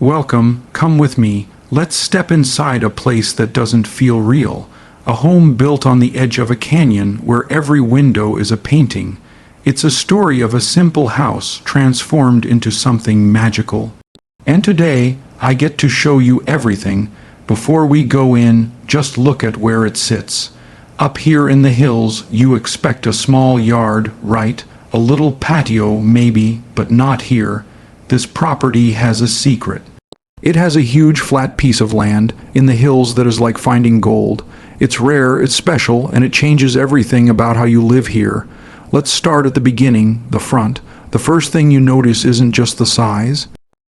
Welcome, come with me. Let's step inside a place that doesn't feel real. A home built on the edge of a canyon where every window is a painting. It's a story of a simple house transformed into something magical. And today, I get to show you everything. Before we go in, just look at where it sits. Up here in the hills, you expect a small yard, right? A little patio, maybe, but not here. This property has a secret. It has a huge flat piece of land in the hills that is like finding gold. It's rare, it's special, and it changes everything about how you live here. Let's start at the beginning, the front. The first thing you notice isn't just the size.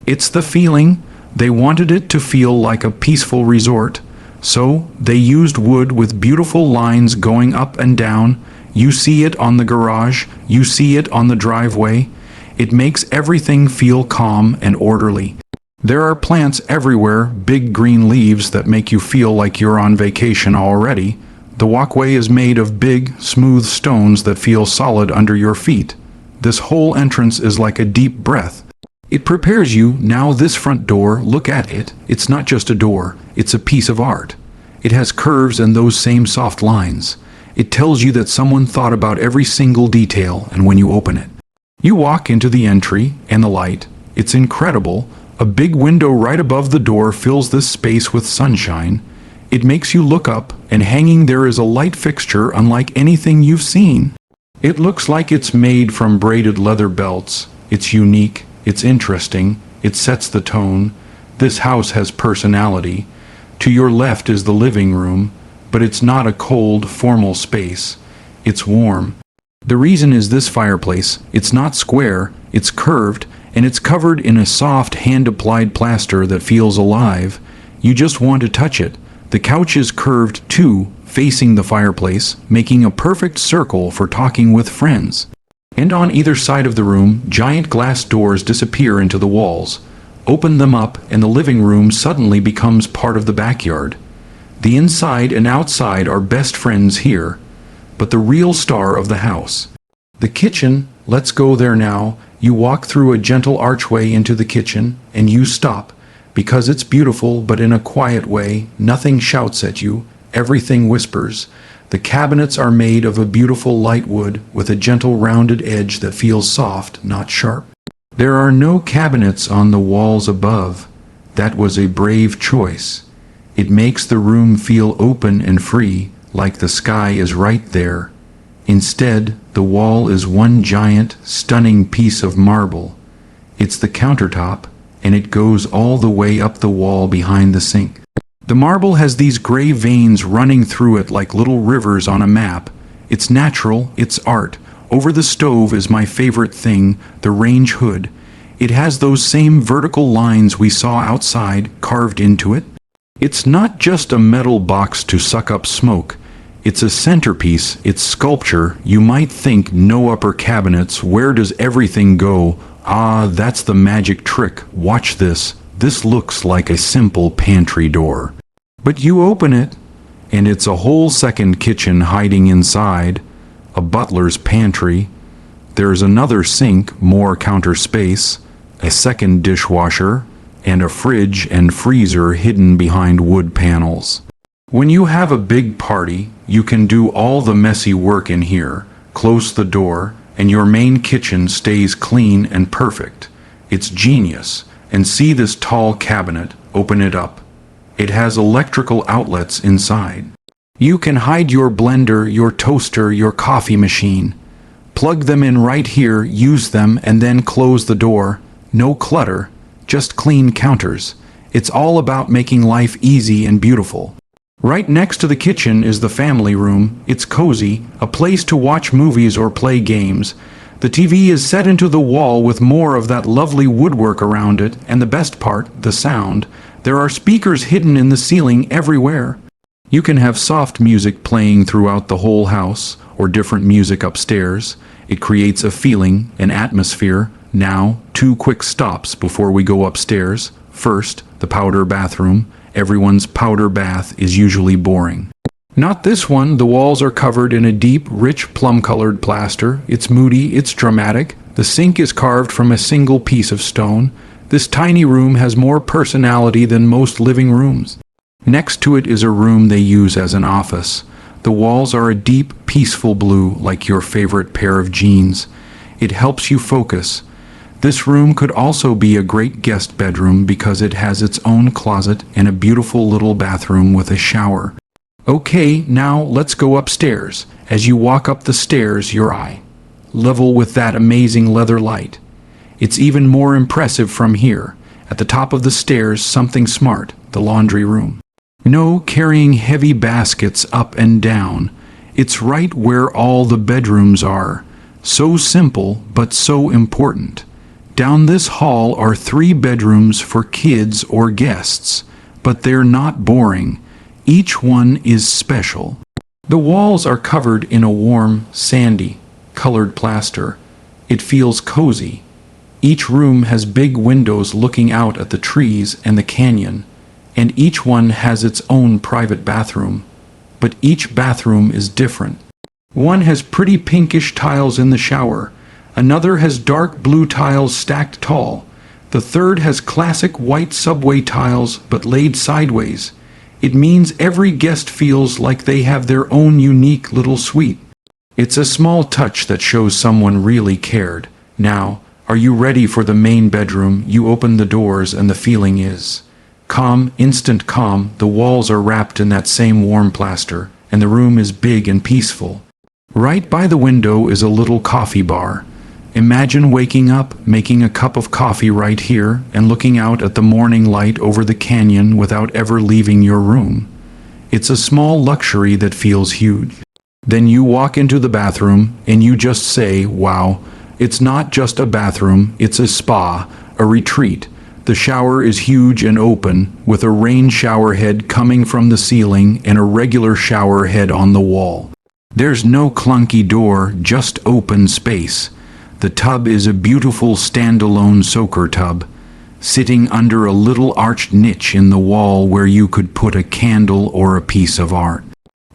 It's the feeling. They wanted it to feel like a peaceful resort. So, they used wood with beautiful lines going up and down. You see it on the garage, you see it on the driveway. It makes everything feel calm and orderly. There are plants everywhere, big green leaves that make you feel like you're on vacation already. The walkway is made of big, smooth stones that feel solid under your feet. This whole entrance is like a deep breath. It prepares you. Now this front door, look at it. It's not just a door, it's a piece of art. It has curves and those same soft lines. It tells you that someone thought about every single detail, and when you open it, you walk into the entry and the light. It's incredible. A big window right above the door fills this space with sunshine. It makes you look up, and hanging there is a light fixture unlike anything you've seen. It looks like it's made from braided leather belts. It's unique, it's interesting, it sets the tone. This house has personality. To your left is the living room, but it's not a cold, formal space. It's warm. The reason is this fireplace. It's not square, it's curved, and it's covered in a soft, hand-applied plaster that feels alive. You just want to touch it. The couch is curved too, facing the fireplace, making a perfect circle for talking with friends. And on either side of the room, giant glass doors disappear into the walls. Open them up, and the living room suddenly becomes part of the backyard. The inside and outside are best friends here. But the real star of the house, the kitchen, let's go there now. You walk through a gentle archway into the kitchen, and you stop, because it's beautiful, but in a quiet way. Nothing shouts at you, everything whispers. The cabinets are made of a beautiful light wood with a gentle rounded edge that feels soft, not sharp. There are no cabinets on the walls above. That was a brave choice. It makes the room feel open and free, like the sky is right there. Instead, the wall is one giant, stunning piece of marble. It's the countertop, and it goes all the way up the wall behind the sink. The marble has these gray veins running through it like little rivers on a map. It's natural, it's art. Over the stove is my favorite thing, the range hood. It has those same vertical lines we saw outside carved into it. It's not just a metal box to suck up smoke. It's a centerpiece, it's sculpture. You might think no upper cabinets, where does everything go? Ah, that's the magic trick. Watch this. This looks like a simple pantry door. But you open it, and it's a whole second kitchen hiding inside. A butler's pantry. There's another sink, more counter space, a second dishwasher, and a fridge and freezer hidden behind wood panels. When you have a big party, you can do all the messy work in here, close the door, and your main kitchen stays clean and perfect. It's genius. And see this tall cabinet, open it up. It has electrical outlets inside. You can hide your blender, your toaster, your coffee machine. Plug them in right here, use them, and then close the door. No clutter, just clean counters. It's all about making life easy and beautiful. Right next to the kitchen is the family room. It's cozy, a place to watch movies or play games. The TV is set into the wall with more of that lovely woodwork around it, and the best part, the sound. There are speakers hidden in the ceiling everywhere. You can have soft music playing throughout the whole house, or different music upstairs. It creates a feeling, an atmosphere. Now, 2 quick stops before we go upstairs. First, the powder bathroom. Everyone's powder bath is usually boring. Not this one. The walls are covered in a deep, rich, plum-colored plaster. It's moody, it's dramatic. The sink is carved from a single piece of stone. This tiny room has more personality than most living rooms. Next to it is a room they use as an office. The walls are a deep, peaceful blue, like your favorite pair of jeans. It helps you focus. This room could also be a great guest bedroom because it has its own closet and a beautiful little bathroom with a shower. Okay, now let's go upstairs. As you walk up the stairs, your eye level with that amazing leather light. It's even more impressive from here. At the top of the stairs, something smart, the laundry room. No carrying heavy baskets up and down. It's right where all the bedrooms are. So simple, but so important. Down this hall are 3 bedrooms for kids or guests, but they're not boring. Each one is special. The walls are covered in a warm, sandy, colored plaster. It feels cozy. Each room has big windows looking out at the trees and the canyon, and each one has its own private bathroom. But each bathroom is different. One has pretty pinkish tiles in the shower. Another has dark blue tiles stacked tall. The third has classic white subway tiles but laid sideways. It means every guest feels like they have their own unique little suite. It's a small touch that shows someone really cared. Now, are you ready for the main bedroom? You open the doors and the feeling is calm, instant calm. The walls are wrapped in that same warm plaster, and the room is big and peaceful. Right by the window is a little coffee bar. Imagine waking up, making a cup of coffee right here, and looking out at the morning light over the canyon without ever leaving your room. It's a small luxury that feels huge. Then you walk into the bathroom, and you just say, wow, it's not just a bathroom, it's a spa, a retreat. The shower is huge and open, with a rain shower head coming from the ceiling and a regular shower head on the wall. There's no clunky door, just open space. The tub is a beautiful standalone soaker tub, sitting under a little arched niche in the wall where you could put a candle or a piece of art.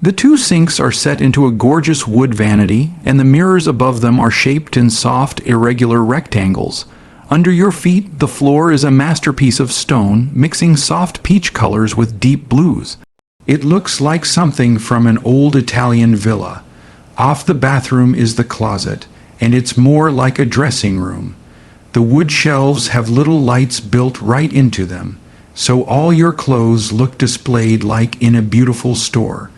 The 2 sinks are set into a gorgeous wood vanity, and the mirrors above them are shaped in soft, irregular rectangles. Under your feet, the floor is a masterpiece of stone, mixing soft peach colors with deep blues. It looks like something from an old Italian villa. Off the bathroom is the closet, and it's more like a dressing room. The wood shelves have little lights built right into them, so all your clothes look displayed like in a beautiful store.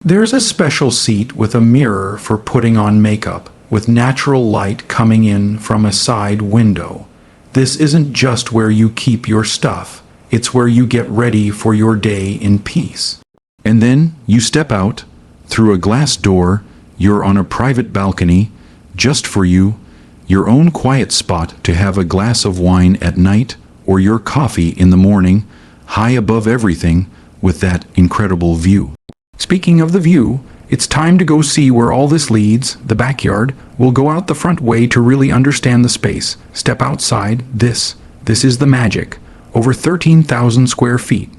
There's a special seat with a mirror for putting on makeup, with natural light coming in from a side window. This isn't just where you keep your stuff, it's where you get ready for your day in peace. And then you step out, through a glass door, you're on a private balcony, just for you, your own quiet spot to have a glass of wine at night or your coffee in the morning, high above everything, with that incredible view. Speaking of the view, it's time to go see where all this leads, the backyard. We'll go out the front way to really understand the space. Step outside. This is the magic. Over 13,000 square feet.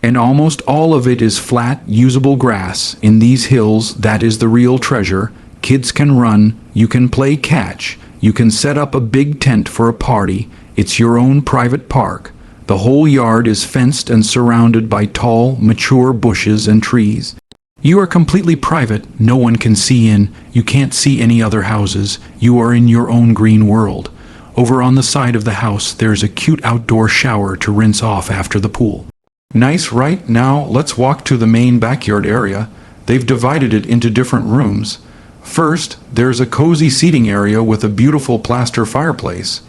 And almost all of it is flat, usable grass. In these hills, that is the real treasure. Kids can run, you can play catch, you can set up a big tent for a party. It's your own private park. The whole yard is fenced and surrounded by tall, mature bushes and trees. You are completely private, no one can see in, you can't see any other houses, you are in your own green world. Over on the side of the house there's a cute outdoor shower to rinse off after the pool. Nice, right? Now let's walk to the main backyard area. They've divided it into different rooms. First, there's a cozy seating area with a beautiful plaster fireplace.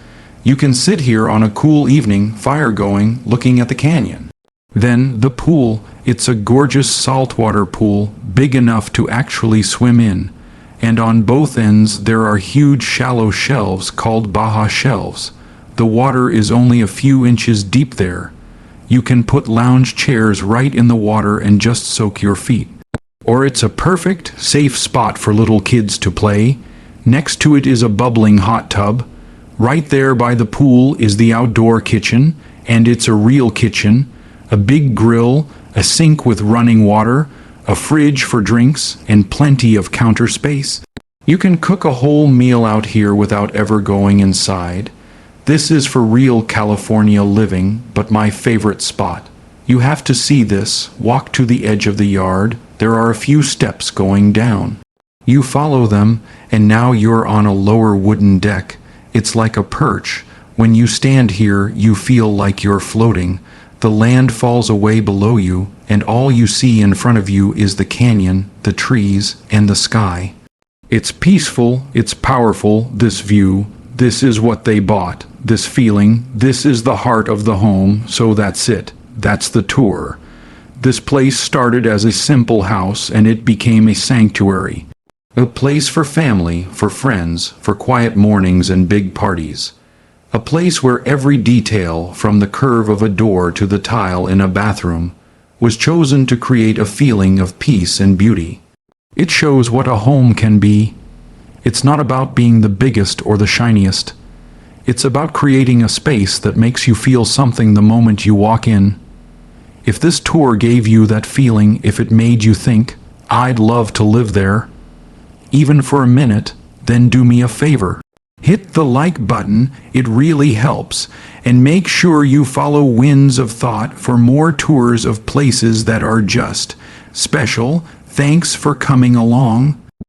You can sit here on a cool evening, fire going, looking at the canyon. Then the pool. It's a gorgeous saltwater pool, big enough to actually swim in. And on both ends there are huge shallow shelves called Baja shelves. The water is only a few inches deep there. You can put lounge chairs right in the water and just soak your feet. Or it's a perfect, safe spot for little kids to play. Next to it is a bubbling hot tub. Right there by the pool is the outdoor kitchen, and it's a real kitchen. A big grill, a sink with running water, a fridge for drinks, and plenty of counter space. You can cook a whole meal out here without ever going inside. This is for real California living, but my favorite spot. You have to see this. Walk to the edge of the yard. There are a few steps going down. You follow them, and now you're on a lower wooden deck. It's like a perch. When you stand here, you feel like you're floating. The land falls away below you, and all you see in front of you is the canyon, the trees, and the sky. It's peaceful, it's powerful, this view. This is what they bought, this feeling. This is the heart of the home, so that's it. That's the tour. This place started as a simple house, and it became a sanctuary. A place for family, for friends, for quiet mornings and big parties. A place where every detail, from the curve of a door to the tile in a bathroom, was chosen to create a feeling of peace and beauty. It shows what a home can be. It's not about being the biggest or the shiniest. It's about creating a space that makes you feel something the moment you walk in. If this tour gave you that feeling, if it made you think, I'd love to live there, even for a minute, then do me a favor. Hit the like button, it really helps, and make sure you follow Winds of Thought for more tours of places that are just special. Thanks for coming along.